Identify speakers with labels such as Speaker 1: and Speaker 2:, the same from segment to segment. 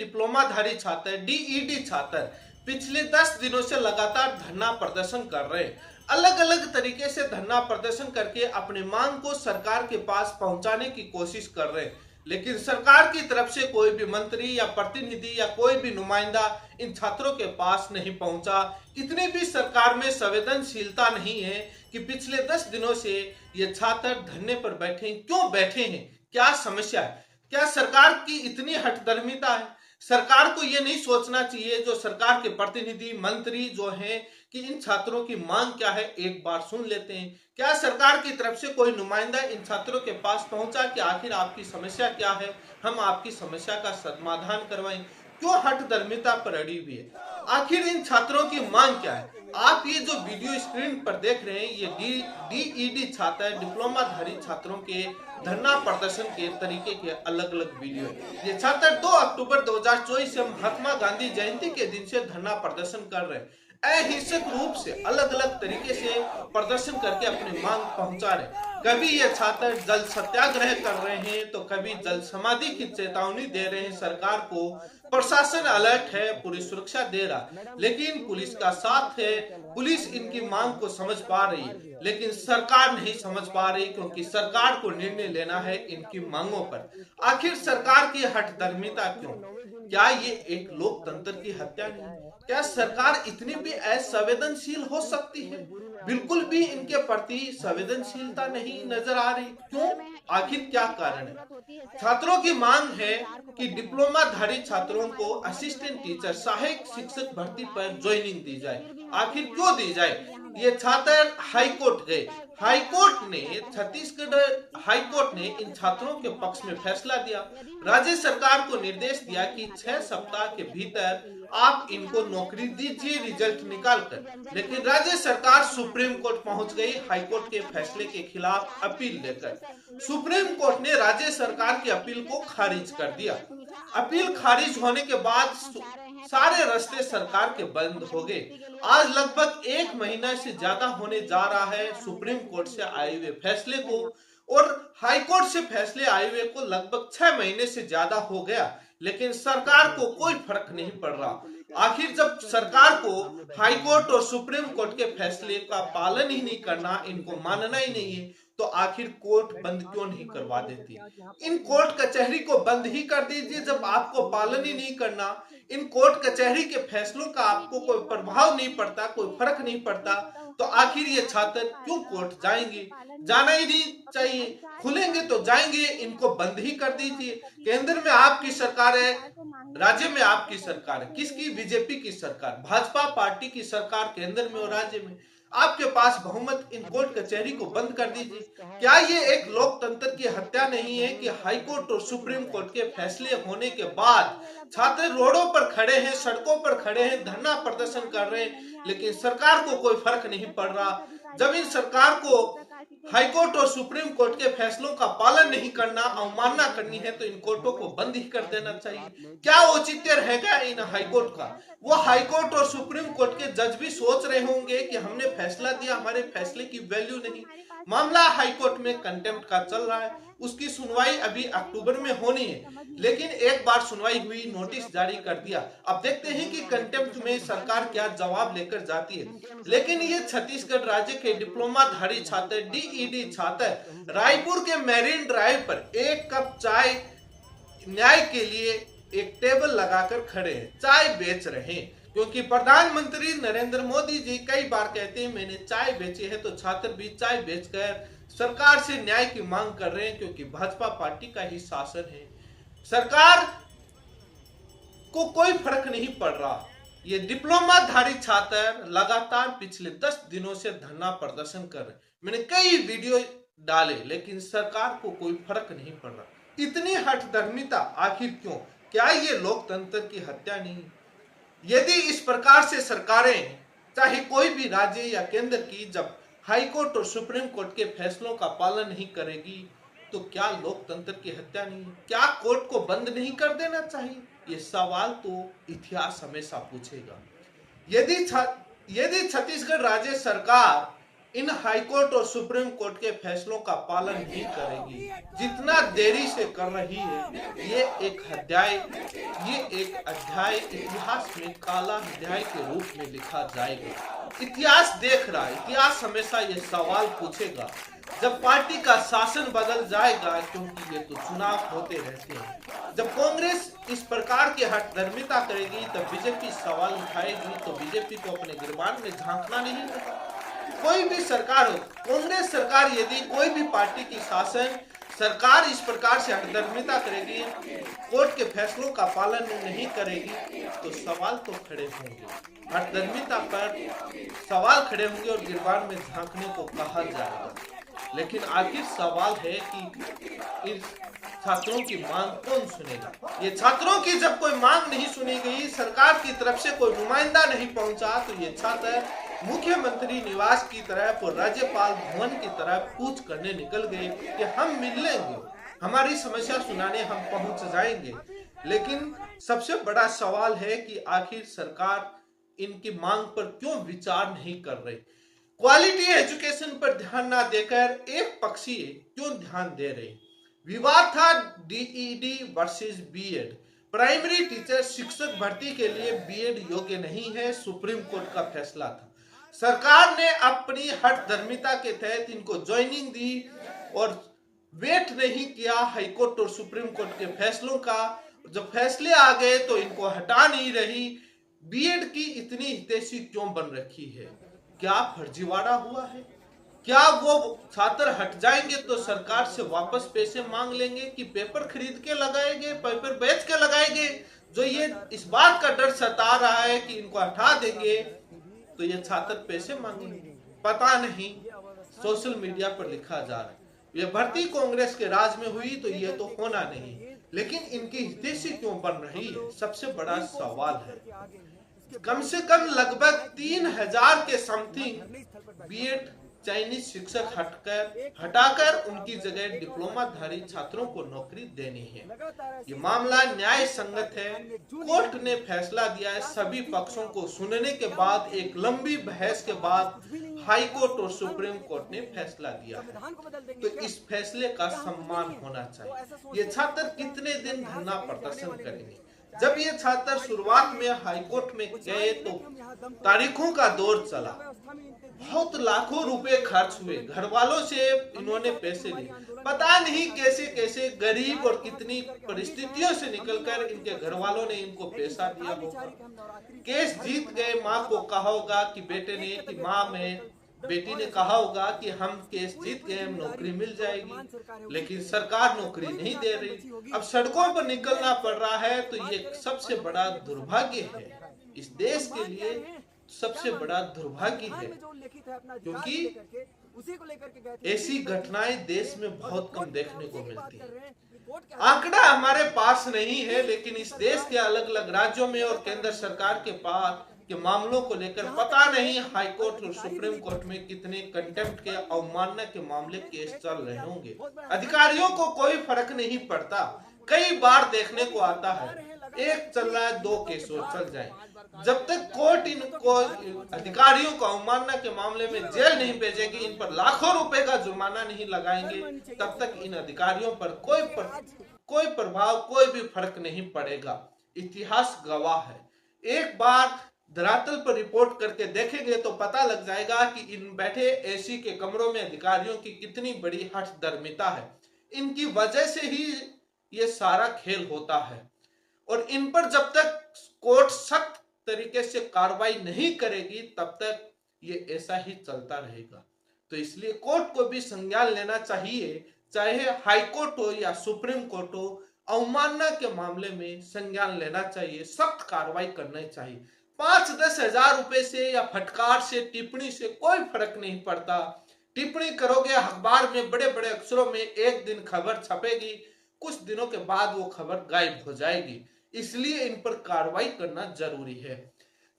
Speaker 1: डिप्लोमाधारी छात्र डीईडी छात्र पिछले 10 दिनों से लगातार धरना प्रदर्शन कर रहे हैं। अलग अलग तरीके से धरना प्रदर्शन करके अपनी मांग को सरकार के पास पहुंचाने की कोशिश कर रहे हैं, लेकिन सरकार की तरफ से कोई भी मंत्री या प्रतिनिधि या कोई भी नुमाइंदा इन छात्रों के पास नहीं पहुंचा। इतनी भी सरकार में संवेदनशीलता नहीं है कि पिछले 10 दिनों से ये छात्र धरने पर बैठे हैं। क्यों बैठे हैं, क्या समस्या है? क्या सरकार की इतनी हठधर्मिता है? सरकार को ये नहीं सोचना चाहिए, जो सरकार के प्रतिनिधि मंत्री जो हैं, कि इन छात्रों की मांग क्या है, एक बार सुन लेते हैं। क्या सरकार की तरफ से कोई नुमाइंदा इन छात्रों के पास पहुंचा कि आखिर आपकी समस्या क्या है, हम आपकी समस्या का समाधान करवाएं? क्यों हठधर्मिता पर अड़ी हुई है? आखिर इन छात्रों की मांग क्या है? आप ये जो वीडियो स्क्रीन पर देख रहे हैं, ये डीईडी छात्र डिप्लोमाधारी छात्रों के धरना प्रदर्शन के तरीके के अलग अलग वीडियो है। ये छात्र 2 अक्टूबर 2024 से महात्मा गांधी जयंती के दिन से धरना प्रदर्शन कर रहे हैं। अहिंसक रूप से अलग अलग तरीके से प्रदर्शन करके अपनी मांग पहुंचा रहे। कभी ये छात्र जल सत्याग्रह कर रहे हैं, तो कभी जल समाधि की चेतावनी दे रहे हैं सरकार को। प्रशासन अलर्ट है, पूरी सुरक्षा दे रहा, लेकिन पुलिस का साथ है। पुलिस इनकी मांग को समझ पा रही है, लेकिन सरकार नहीं समझ पा रही, क्योंकि सरकार को निर्णय लेना है इनकी मांगों पर। आखिर सरकार की हठधर्मिता क्यों? क्या ये एक लोकतंत्र की हत्या नहीं? क्या सरकार इतनी भी असंवेदनशील हो सकती है? बिल्कुल भी इनके प्रति संवेदनशीलता नहीं नजर आ रही। क्यों? आखिर क्या कारण है? छात्रों की मांग है कि डिप्लोमाधारी छात्रों को असिस्टेंट टीचर, सहायक शिक्षक भर्ती पर ज्वाइनिंग दी जाए। आखिर क्यों दी जाए? ये छात्र हाईकोर्ट गए। छत्तीसगढ़ हाईकोर्ट ने इन छात्रों के पक्ष में फैसला दिया। राज्य सरकार को निर्देश दिया कि 6 सप्ताह के भीतर आप इनको नौकरी दीजिए रिजल्ट निकालकर। लेकिन राज्य सरकार सुप्रीम कोर्ट पहुंच गई हाईकोर्ट के फैसले के खिलाफ अपील लेकर। सुप्रीम कोर्ट ने राज्य सरकार की अपील को खारिज कर दिया। अपील खारिज होने के बाद सारे रास्ते सरकार के बंद हो गए। आज लगभग 1 महीना से ज्यादा होने जा रहा है सुप्रीम कोर्ट से आए हुए फैसले को, और हाई कोर्ट से फैसले आए हुए को लगभग 6 महीने से ज्यादा हो गया, लेकिन सरकार को कोई फर्क नहीं पड़ रहा। आखिर जब सरकार को हाई कोर्ट और सुप्रीम कोर्ट के फैसले का पालन ही नहीं करना, इनको मानना ही नहीं है, तो आखिर कोर्ट बंद क्यों नहीं करवा देती? इन कोर्ट कचहरी को बंद ही कर दीजिए। जब आपको पालन ही नहीं करना, इन कोर्ट कचहरी के फैसलों का आपको कोई प्रभाव नहीं पड़ता, कोई फर्क नहीं पड़ता, तो आखिर ये छात्र क्यों कोर्ट जाएंगे? जाना ही नहीं चाहिए। खुलेंगे तो जाएंगे, इनको बंद ही कर दीजिए। केंद्र में आपकी सरकार है, राज्य में आपकी सरकार है। किसकी? बीजेपी की सरकार, भाजपा पार्टी की सरकार केंद्र में और राज्य में। आपके पास बहुमत, इन कोर्ट कचहरी को बंद कर दीजिए। क्या ये एक लोकतंत्र की हत्या नहीं है कि हाई कोर्ट और सुप्रीम कोर्ट के फैसले होने के बाद छात्र रोडों पर खड़े हैं, सड़कों पर खड़े हैं, धरना प्रदर्शन कर रहे हैं, लेकिन सरकार को कोई फर्क नहीं पड़ रहा? जब इन सरकार को हाईकोर्ट और सुप्रीम कोर्ट के फैसलों का पालन नहीं करना, अवमानना करनी है, तो इन कोर्टों को बंद ही कर देना चाहिए। क्या औचित्य रहेगा इन हाईकोर्ट का? वो हाईकोर्ट और सुप्रीम कोर्ट के जज भी सोच रहे होंगे कि हमने फैसला दिया, हमारे फैसले की वैल्यू नहीं। मामला हाईकोर्ट में कंटेम्प्ट का चल रहा है, उसकी सुनवाई अभी अक्टूबर में होनी है, लेकिन एक बार सुनवाई हुई, नोटिस जारी कर दिया। अब देखते हैं कि कंटेम्प्ट में सरकार क्या जवाब लेकर जाती है। लेकिन ये छत्तीसगढ़ राज्य के डिप्लोमाधारी छात्र डीईडी छात्र रायपुर के मैरीन ड्राइव पर 1 कप चाय न्याय के लिए एक टेबल लगाकर खड़े हैं, चाय बेच रहे हैं। क्योंकि प्रधानमंत्री नरेंद्र मोदी जी कई बार कहते हैं मैंने चाय बेची है, तो छात्र भी चाय बेचकर सरकार से न्याय की मांग कर रहे हैं, क्योंकि भाजपा पार्टी का ही शासन है। सरकार को कोई फर्क नहीं पड़ रहा। ये डिप्लोमाधारी छात्र लगातार पिछले 10 दिनों से धरना प्रदर्शन कर रहे हैं। मैंने कई वीडियो डाले, लेकिन सरकार को कोई फर्क नहीं पड़ रहा। इतनी हठधर्मिता आखिर क्यों? क्या ये लोकतंत्र की हत्या नहीं? यदि इस प्रकार से सरकारें, चाहे कोई भी राज्य या केंद्र की, जब हाई कोर्ट और सुप्रीम कोर्ट के फैसलों का पालन नहीं करेगी, तो क्या लोकतंत्र की हत्या नहीं? क्या कोर्ट को बंद नहीं कर देना चाहिए? ये सवाल तो इतिहास हमेशा पूछेगा। यदि छत्तीसगढ़ राज्य सरकार इन हाईकोर्ट और सुप्रीम कोर्ट के फैसलों का पालन नहीं करेगी, जितना देरी से कर रही है, ये एक अध्याय इतिहास में काला अध्याय के रूप में लिखा जाएगा। इतिहास देख रहा है, इतिहास हमेशा ये सवाल पूछेगा जब पार्टी का शासन बदल जाएगा, क्योंकि ये तो चुनाव होते रहते हैं। जब कांग्रेस इस प्रकार की हठधर्मिता करेगी तब बीजेपी सवाल उठाएगी, तो बीजेपी को अपने गिरबान में झांकना नहीं होगा। कोई भी सरकार हो, कांग्रेस सरकार, यदि कोई भी पार्टी की शासन सरकार इस प्रकार से हठधर्मिता करेगी, कोर्ट के फैसलों का पालन नहीं करेगी, तो सवाल तो खड़े होंगे। हठधर्मिता पर सवाल खड़े होंगे और गिरबान में झांकने को कहा जाएगा। लेकिन आखिर सवाल है कि इस छात्रों की मांग कौन सुनेगा? ये छात्रों की जब कोई मांग नहीं सुनी गई, सरकार की तरफ से कोई नुमाइंदा नहीं पहुंचा, तो ये छात्र मुख्यमंत्री निवास की तरफ और राज्यपाल भवन की तरफ कूच करने निकल गए कि हम मिल लेंगे, हमारी समस्या सुनाने हम पहुंच जाएंगे। लेकिन सबसे बड़ा सवाल है कि आखिर सरकार इनकी मांग पर क्यों विचार नहीं कर रही? क्वालिटी एजुकेशन पर ध्यान ना देकर एक पक्षीय क्यों ध्यान दे रही? विवाद था डीईडी वर्सेस बीएड। प्राइमरी टीचर शिक्षक भर्ती के लिए बीएड योग्य नहीं है, सुप्रीम कोर्ट का फैसला था। सरकार ने अपनी हठधर्मिता के तहत इनको ज्वाइनिंग दी और वेट नहीं किया हाईकोर्ट और सुप्रीम कोर्ट के फैसलों का। जब फैसले आ गए तो इनको हटा नहीं रही। बीएड की इतनी हितैषी क्यों बन रखी है? क्या फर्जीवाड़ा हुआ है? क्या वो छात्र हट जाएंगे तो सरकार से वापस पैसे मांग लेंगे कि पेपर खरीद के लगाएंगे, पेपर बेच के लगाएंगे? जो ये इस बात का डर सता रहा है कि इनको हटा देंगे तो ये छात्र पैसे मांगेंगे, पता नहीं। सोशल मीडिया पर लिखा जा रहा है ये भर्ती कांग्रेस के राज में हुई तो ये तो होना नहीं, लेकिन इनकी हितैषी क्यों बन रही है, सबसे बड़ा सवाल है। कम से कम लगभग 3000 के समथिंग बीएड चाइनीज शिक्षक हटाकर उनकी जगह डिप्लोमाधारी छात्रों को नौकरी देनी है। ये मामला न्याय संगत है। कोर्ट ने फैसला दिया है। सभी पक्षों को सुनने के बाद एक लंबी बहस के बाद हाई कोर्ट और सुप्रीम कोर्ट ने फैसला दिया है, तो इस फैसले का सम्मान होना चाहिए। ये छात्र कितने दिन धरना प्रदर्शन करेंगे? जब ये छात्र शुरुआत में हाईकोर्ट में गए तो तारीखों का दौर चला, बहुत लाखों रुपए खर्च हुए, घर वालों से इन्होंने पैसे लिए, पता नहीं कैसे कैसे गरीब और कितनी परिस्थितियों से निकलकर इनके घर वालों ने इनको पैसा दिया होगा। केस जीत गए। माँ को कहा होगा कि बेटी ने कहा होगा कि हम केस जीत गए, हम नौकरी मिल जाएगी, लेकिन सरकार नौकरी नहीं दे रही। अब सड़कों पर निकलना पड़ रहा है, तो ये सबसे बड़ा दुर्भाग्य है इस देश के लिए, सबसे बड़ा दुर्भाग्य है, क्योंकि ऐसी घटनाएं देश में बहुत कम देखने को मिलती है। आंकड़ा हमारे पास नहीं है, लेकिन इस देश के अलग अलग राज्यों में और केंद्र सरकार के पास के मामलों को लेकर पता नहीं हाई कोर्ट और सुप्रीम कोर्ट में कितने कंटेम्प्ट के, अवमानना के मामले केस चल रहे होंगे। अधिकारियों को कोई फर्क नहीं पड़ता। कई बार देखने को आता है एक चल रहा है, 2 केस और चल जाए। जब तक कोर्ट इनको अधिकारियों को अवमानना के मामले में जेल नहीं भेजेगी, इन पर लाखों रुपए का जुर्माना नहीं लगाएंगे, तब तक इन अधिकारियों पर कोई प्रभाव, कोई भी फर्क नहीं पड़ेगा। इतिहास गवाह है। एक बार धरातल पर रिपोर्ट करके देखेंगे तो पता लग जाएगा कि इन बैठे एसी के कमरों में अधिकारियों की कितनी बड़ी हठधर्मिता है। इनकी वजह से ही ये सारा खेल होता है, और इन पर जब तक कोर्ट सख्त तरीके से कार्रवाई नहीं करेगी तब तक ये ऐसा ही चलता रहेगा। तो इसलिए कोर्ट को भी संज्ञान लेना चाहिए, चाहे हाई कोर्ट हो या सुप्रीम कोर्ट हो, अवमानना के मामले में संज्ञान लेना चाहिए, सख्त कार्रवाई करना चाहिए। 5-10 हजार रुपए से या फटकार से, टिप्पणी से कोई फर्क नहीं पड़ता। टिप्पणी करोगे अखबार में बड़े बड़े अक्षरों में, एक दिन खबर छपेगी, कुछ दिनों के बाद वो खबर गायब हो जाएगी। इसलिए इन पर कार्रवाई करना जरूरी है।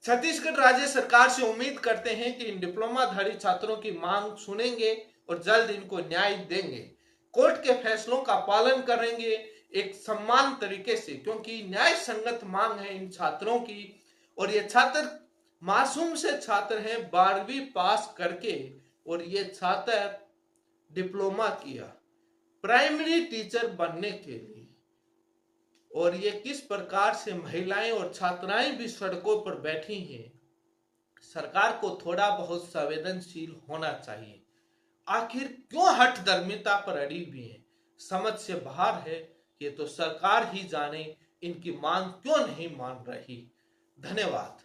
Speaker 1: छत्तीसगढ़ राज्य सरकार से उम्मीद करते हैं कि इन डिप्लोमाधारी छात्रों की मांग सुनेंगे और जल्द इनको न्याय देंगे, कोर्ट के फैसलों का पालन करेंगे एक सम्मान तरीके से, क्योंकि न्याय संगत मांग है इन छात्रों की। और ये छात्र मासूम से छात्र हैं, 12वीं पास करके और ये छात्र डिप्लोमा किया प्राइमरी टीचर बनने के लिए। और ये किस प्रकार से महिलाएं और छात्राएं भी सड़कों पर बैठी हैं। सरकार को थोड़ा बहुत संवेदनशील होना चाहिए। आखिर क्यों हठ धर्मिता पर अड़ी हुई है, समझ से बाहर है। ये तो सरकार ही जाने इनकी मांग क्यों नहीं मान रही। धन्यवाद।